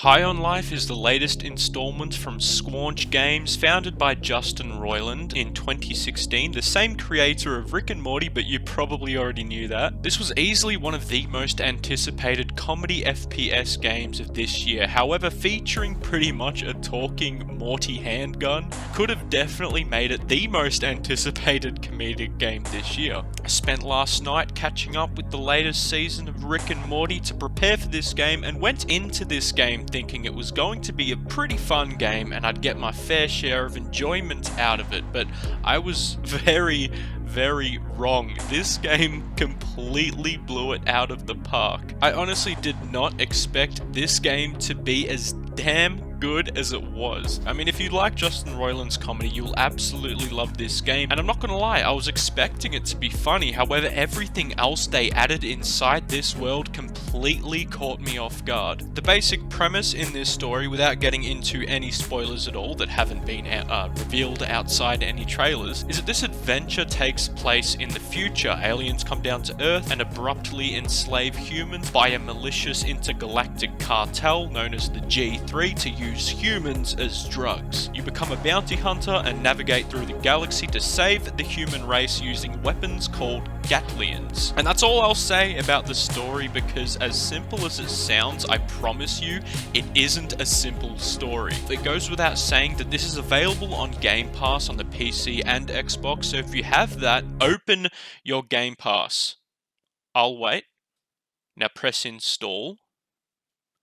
High on Life is the latest installment from Squanch Games, founded by Justin Roiland in 2016, the same creator of Rick and Morty, but you probably already knew that. This was easily one of the most anticipated comedy FPS games of this year, however featuring pretty much a talking Morty handgun, could have definitely made it the most anticipated comedic game this year. I spent last night catching up with the latest season of Rick and Morty to prepare for this game, and went into this game thinking it was going to be a pretty fun game and I'd get my fair share of enjoyment out of it, but I was very wrong. This game completely blew it out of the park. I honestly did not expect this game to be as damn good as it was. I mean, if you like Justin Roiland's comedy, you'll absolutely love this game, and I'm not gonna lie, I was expecting it to be funny. However, everything else they added inside this world completely caught me off guard. The basic premise in this story, without getting into any spoilers at all that haven't been revealed outside any trailers, is that this adventure takes place in the future. Aliens come down to Earth and abruptly enslave humans by a malicious intergalactic cartel known as the G3 to use humans as drugs. You become a bounty hunter and navigate through the galaxy to save the human race using weapons called Gatlians. And that's all I'll say about the story, because as simple as it sounds, I promise you, it isn't a simple story. It goes without saying that this is available on Game Pass on the PC and Xbox, so if you have that, open your Game Pass. I'll wait. Now press install.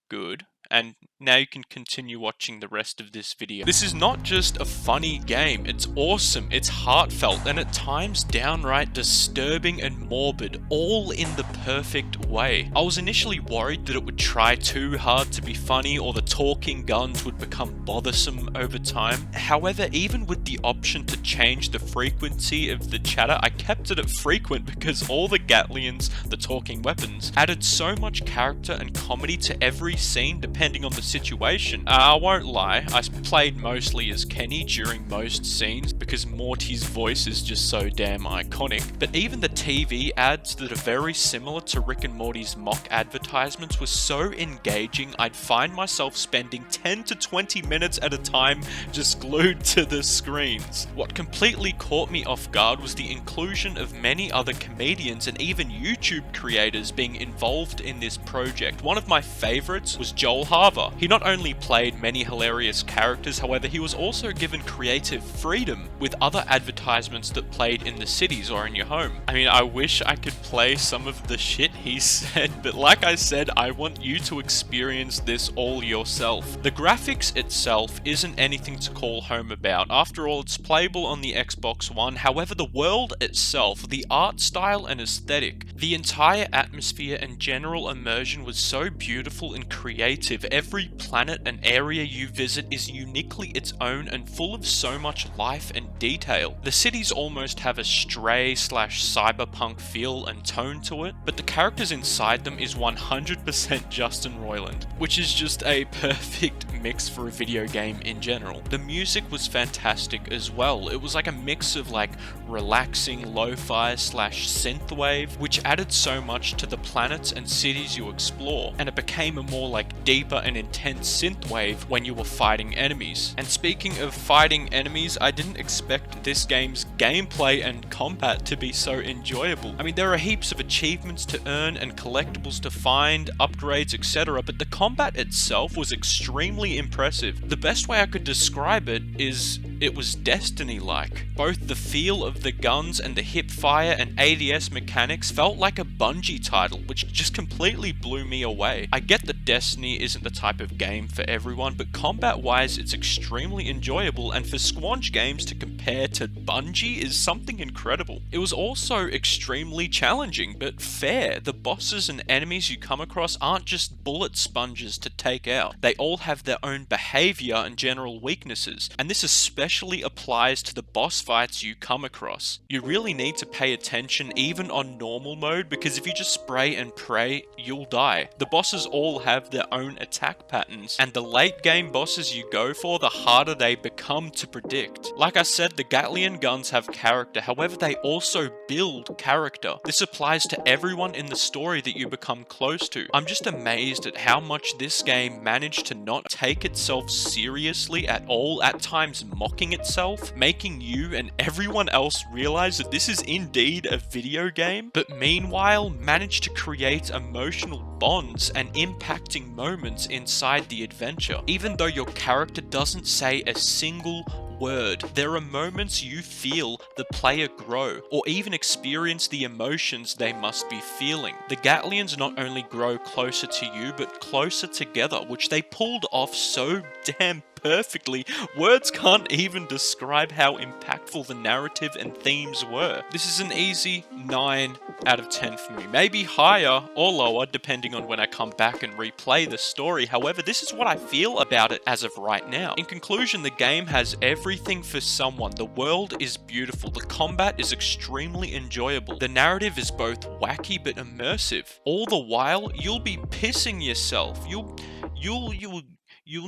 Good. And now you can continue watching the rest of this video. This is not just a funny game, it's awesome, it's heartfelt, and at times downright disturbing and morbid, all in the perfect way. I was initially worried that it would try too hard to be funny, or the talking guns would become bothersome over time. However, even with the option to change the frequency of the chatter, I kept it at frequent because all the Gatlians, the talking weapons, added so much character and comedy to every scene depending on the situation. I won't lie, I played mostly as Kenny during most scenes because Morty's voice is just so damn iconic. But even the TV ads that are very similar to Rick and Morty's mock advertisements were so engaging, I'd find myself spending 10 to 20 minutes at a time just glued to the screens. What completely caught me off guard was the inclusion of many other comedians and even YouTube creators being involved in this project. One of my favorites was Joel Harver. He not only played many hilarious characters, however, he was also given creative freedom with other advertisements that played in the cities or in your home. I mean, I wish I could play some of the shit he said, but like I said, I want you to experience this all yourself. The graphics itself isn't anything to call home about. After all, it's playable on the Xbox One. However, the world itself, the art style and aesthetic, the entire atmosphere and general immersion was so beautiful and creative. Every planet and area you visit is uniquely its own and full of so much life and detail. The cities almost have a stray/cyberpunk feel and tone to it, but the characters inside them is 100% Justin Roiland, which is just a perfect mix for a video game in general. The music was fantastic as well. It was like a mix of like relaxing lo-fi/synthwave, which added so much to the planets and cities you explore, and it became a more like deeper and intense synthwave when you were fighting enemies. And speaking of fighting enemies, I didn't expect this game's gameplay and combat to be so enjoyable. I mean, there are heaps of achievements to earn and collectibles to find, upgrades, etc., but the combat itself was extremely impressive. The best way I could describe it is it was Destiny-like. Both the feel of the guns and the hip fire and ADS mechanics felt like a Bungie title, which just completely blew me away. I get that Destiny isn't the type of game for everyone, but combat-wise it's extremely enjoyable, and for Squanch Games to compare to Bungie is something incredible. It was also extremely challenging, but fair. The bosses and enemies you come across aren't just bullet sponges to take out. They all have their own behavior and general weaknesses, and this especially especially applies to the boss fights you come across. You really need to pay attention even on normal mode, because if you just spray and pray, you'll die. The bosses all have their own attack patterns, and the late game bosses you go for, the harder they become to predict. Like I said, the Gatlian guns have character, however they also build character. This applies to everyone in the story that you become close to. I'm just amazed at how much this game managed to not take itself seriously at all, at times mocking itself, making you and everyone else realize that this is indeed a video game, but meanwhile managed to create emotional bonds and impacting moments inside the adventure. Even though your character doesn't say a single word, there are moments you feel the player grow, or even experience the emotions they must be feeling. The Gatlians not only grow closer to you, but closer together, which they pulled off so damn perfectly. Words can't even describe how impactful the narrative and themes were. This is an easy 9 out of 10 for me. Maybe higher or lower depending on when I come back and replay the story. However, this is what I feel about it as of right now. In conclusion, the game has everything for someone. The world is beautiful. The combat is extremely enjoyable. The narrative is both wacky but immersive. All the while, you'll be pissing yourself. You'll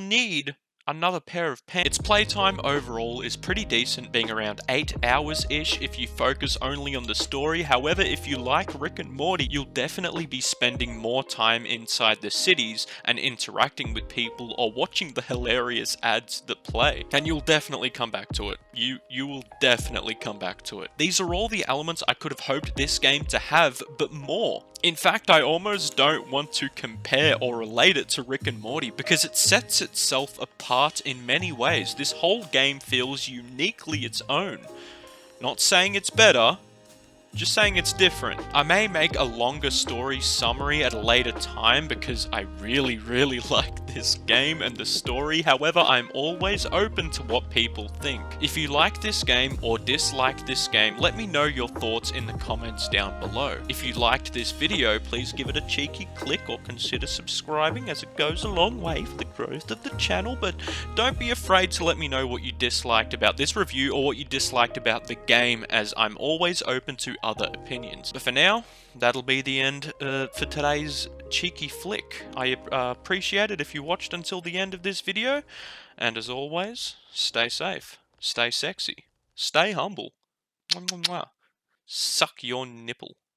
need another pair of pants. Its playtime overall is pretty decent, being around 8 hours-ish if you focus only on the story. However, if you like Rick and Morty, you'll definitely be spending more time inside the cities and interacting with people or watching the hilarious ads that play. And you'll definitely come back to it. You will definitely come back to it. These are all the elements I could have hoped this game to have, but more. In fact, I almost don't want to compare or relate it to Rick and Morty because it sets itself apart in many ways. This whole game feels uniquely its own. Not saying it's better, just saying it's different. I may make a longer story summary at a later time because I really like this game and the story. However, I'm always open to what people think. If you like this game or dislike this game, let me know your thoughts in the comments down below. If you liked this video, please give it a cheeky click or consider subscribing, as it goes a long way for the growth of the channel. But don't be afraid to let me know what you disliked about this review or what you disliked about the game, as I'm always open to other opinions. But for now, that'll be the end for today's cheeky flick. I appreciate it if you watched until the end of this video, and as always, stay safe, stay sexy, stay humble. Mwah, mwah, mwah. Suck your nipple.